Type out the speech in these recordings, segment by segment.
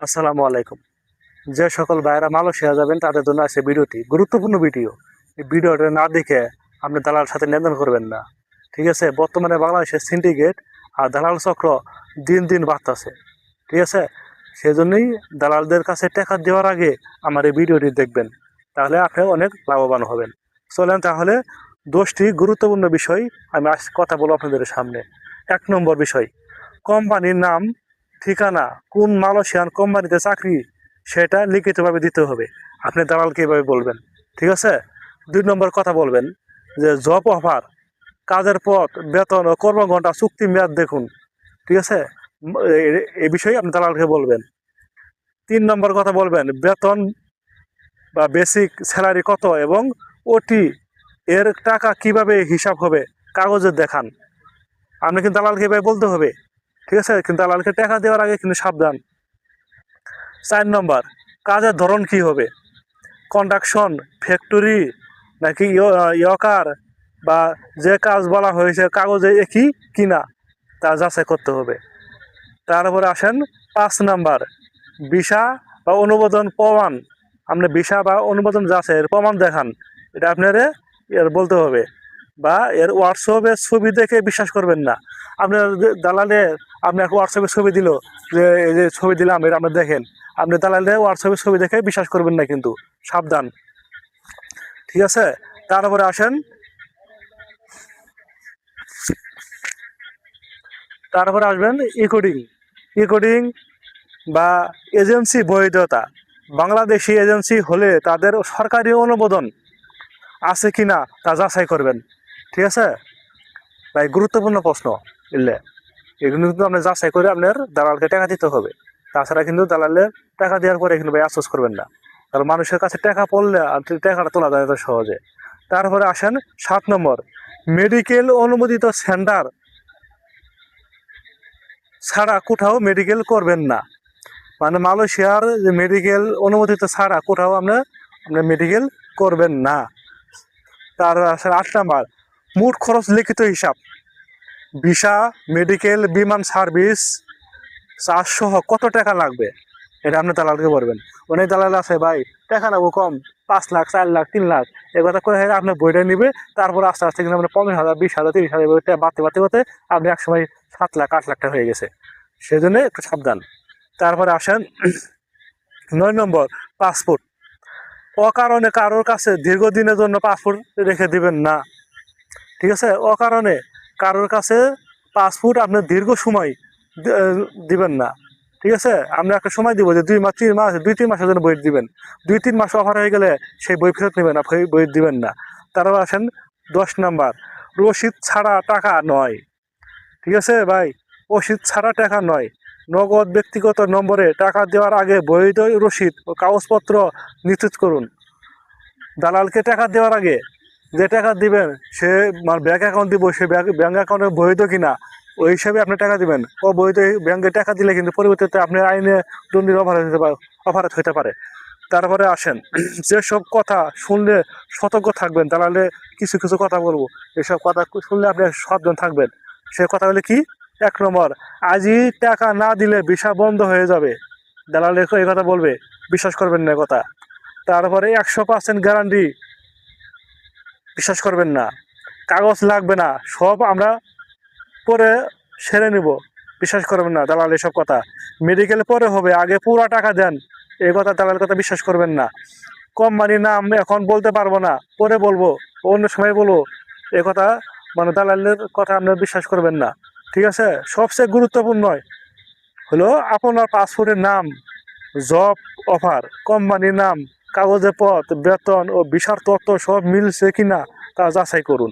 আসসালামু আলাইকুম। যে সকল ভাইয়েরা মালয়েশিয়া যাবেন তাদের জন্য আছে ভিডিওটি, গুরুত্বপূর্ণ ভিডিও। এই ভিডিওটা না দেখে আপনি দালাল সাথে লেনদেন করবেন না। ঠিক আছে, বর্তমানে বাংলাদেশের সিন্ডিকেট আর দালাল চক্র দিন দিন বাড়তেছে। ঠিক আছে, সেজন্যই দালালদের কাছে টাকা দেওয়ার আগে আমার এই ভিডিওটি দেখবেন, তাহলে আপনি অনেক লাভবান হবেন। চলেন তাহলে 10টি গুরুত্বপূর্ণ বিষয় আমি আজ কথা বলবো আপনাদের সামনে। 1 নম্বর বিষয়, কোম্পানির নাম, ঠিকানা, কোন মালয়েশিয়ান কোম্পানিতে চাকরি সেটা লিখিতভাবে দিতে হবে। আপনি দালালকে এভাবে বলবেন। ঠিক আছে। 2 নম্বর কথা বলবেন যে জব অফার, কাজের পথ, বেতন ও কর্মঘণ্টা, চুক্তি মেয়াদ দেখুন। ঠিক আছে, এই বিষয়ে আপনি দালালকে বলবেন। 3 নম্বর কথা বলবেন বেতন বা বেসিক স্যালারি কত এবং ওটি এর টাকা কিভাবে হিসাব হবে কাগজে দেখান। আপনি কিন্তু দালালকে এভাবে বলতে হবে। ঠিক আছে, কিন্তু দালালকে টাকা দেওয়ার আগে কিন্তু সাবধান। 4 নম্বর, কাজের ধরন কি হবে, কন্ডাকশন, ফ্যাক্টরি নাকি ইয়কার, বা যে কাজ বলা হয়েছে কাগজে একই কিনা তা যাচাই করতে হবে। তারপরে আসেন 5 নাম্বার, ভিসা বা অনুমোদন প্রমাণ। আপনি ভিসা বা অনুমোদন যাচাইয়ের প্রমাণ দেখান, এটা আপনারে এর বলতে হবে। বা এর হোয়াটসঅ্যাপে ছবি দেখে বিশ্বাস করবেন না। আপনার দালালে আপনাকে হোয়াটসঅ্যাপে ছবি দিল, যে এই যে ছবি দিলাম এটা আপনি দেখেন, আপনি দালালে হোয়াটসঅ্যাপে ছবি দেখে বিশ্বাস করবেন না, কিন্তু সাবধান। ঠিক আছে, তারপরে আসেন, তারপরে আসবেন ইকোডিং। ইকোডিং বা এজেন্সি বৈধতা, বাংলাদেশি এজেন্সি হলে তাদের সরকারি অনুমোদন আছে কিনা তা যাচাই করবেন। ঠিক আছে ভাই, গুরুত্বপূর্ণ প্রশ্ন এলে এগুলো কিন্তু আপনি যাচাই করে আপনার দালালকে টাকা দিতে হবে। তাছাড়া কিন্তু দালালের টাকা দেওয়ার পরে কিন্তু ভাই আফসোস করবেন না, কারণ মানুষের কাছে টাকা পড়লে আর টাকাটা তোলা যায় সহজে। তারপরে আসেন 7 নম্বর, মেডিকেল অনুমোদিত সেন্টার ছাড়া কোথাও মেডিকেল করবেন না। মানে মালয়েশিয়ার যে মেডিকেল অনুমোদিত ছাড়া কোথাও আপনার মেডিকেল করবেন না। তার আসলে 8 নাম্বার, মোট খরচ লিখিত হিসাব, ভিসা, মেডিকেল, বিমান সার্ভিস, চার্জ সহ কত টাকা লাগবে এটা আপনি দালালকে বলবেন। অনেক দালাল আছে ভাই টাকা নেবো কম, 5 লাখ, 4 লাখ, 3 লাখ, এ কথা করে আপনার বইটা নিবে। তারপর আস্তে আস্তে কিন্তু আপনার 15,000, 20,000, 30,000 বাড়তে বাড়তে বাড়তে আপনি একসময় 7 লাখ, 8 লাখ টাকা হয়ে গেছে। সেজন্য একটু সাবধান। তারপরে আসেন 9 নম্বর, পাসপোর্ট। অকারণে কারোর কাছে দীর্ঘদিনের জন্য পাসপোর্ট রেখে দিবেন না। ঠিক আছে, অকারণে কারোর কাছে পাসপোর্ট আপনি দীর্ঘ সময় দিবেন না। ঠিক আছে, আমরা একটা সময় দিব যে 2 মাস, 3 মাস, 2-3 মাসের জন্য বই দিবেন। 2-3 মাস অফার হয়ে গেলে সেই বই ফেরত নেবেন না, বই দিবেন না। তারপর আসেন 10 নাম্বার, রসিদ ছাড়া টাকা নয়। ঠিক আছে ভাই, রসিদ ছাড়া টাকা নয়। নগদ ব্যক্তিগত নম্বরে টাকা দেওয়ার আগে বৈধ রসিদ ও কাগজপত্র নিশ্চিত করুন। দালালকে টাকা দেওয়ার আগে যে টাকা দিবেন সে ব্যাংক অ্যাকাউন্ট দিব, সে ব্যাংক অ্যাকাউন্টে বৈধ কিনা ওই হিসাবে আপনি টাকা দিবেন। ও বৈধ ব্যাংকে টাকা দিলে কিন্তু পরিবর্তিতে আপনার আইনে দণ্ডিত অপরাধ হতে পারে। তারপরে আসেন, যেসব কথা শুনলে সতর্ক থাকবেন, দালালে কিছু কিছু কথা বলবো, এসব কথা শুনলে আপনি সাবধান থাকবেন। সে কথা হলে কি, 1 নম্বর, আজই টাকা না দিলে ভিসা বন্ধ হয়ে যাবে। দালালে এই কথা বলবে, বিশ্বাস করবেন না কথা। তারপরে 100% গ্যারান্টি, বিশ্বাস করবেন না। কাগজ লাগবে না, সব আমরা পরে সেরে নিব, বিশ্বাস করবেন না দালাল এসব কথা। মেডিকেল পরে হবে, আগে পুরো টাকা দেন, এই কথা দালালের কথা বিশ্বাস করবেন না। কোম্পানির নাম এখন বলতে পারবো না, পরে বলবো, অন্য সময় বলবো, এ কথা মানে দালালের কথা আপনার বিশ্বাস করবেন না। ঠিক আছে, সবচেয়ে গুরুত্বপূর্ণ হলো আপনার পাসপোর্টের নাম, জব অফার, কোম্পানির নাম, কাগজে পথ, বেতন ও ভিসার তথ্য সব মিলছে কিনা তা যাচাই করুন।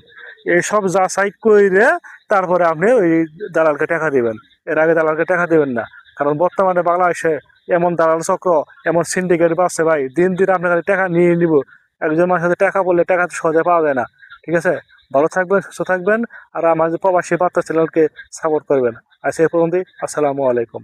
এইসব যাচাই করে তারপরে আপনি ওই দালালকে টাকা দিবেন। এর আগে দালালকে টাকা দিবেন না, কারণ বর্তমানে বাংলাদেশে এমন দালাল চক্র, এমন সিন্ডিকেট বাড়ছে ভাই, দিন দিন আপনার কাছে টাকা নিয়ে নিব। একজন মানুষের সাথে টাকা বললে টাকা সহজে পাওয়া যায় না। ঠিক আছে, ভালো থাকবেন, সুস্থ থাকবেন, আর আমাদের প্রবাসী বার্তা চ্যানেলকে সাপোর্ট করবেন। আজকে এই পর্যন্তই। আসসালামু আলাইকুম।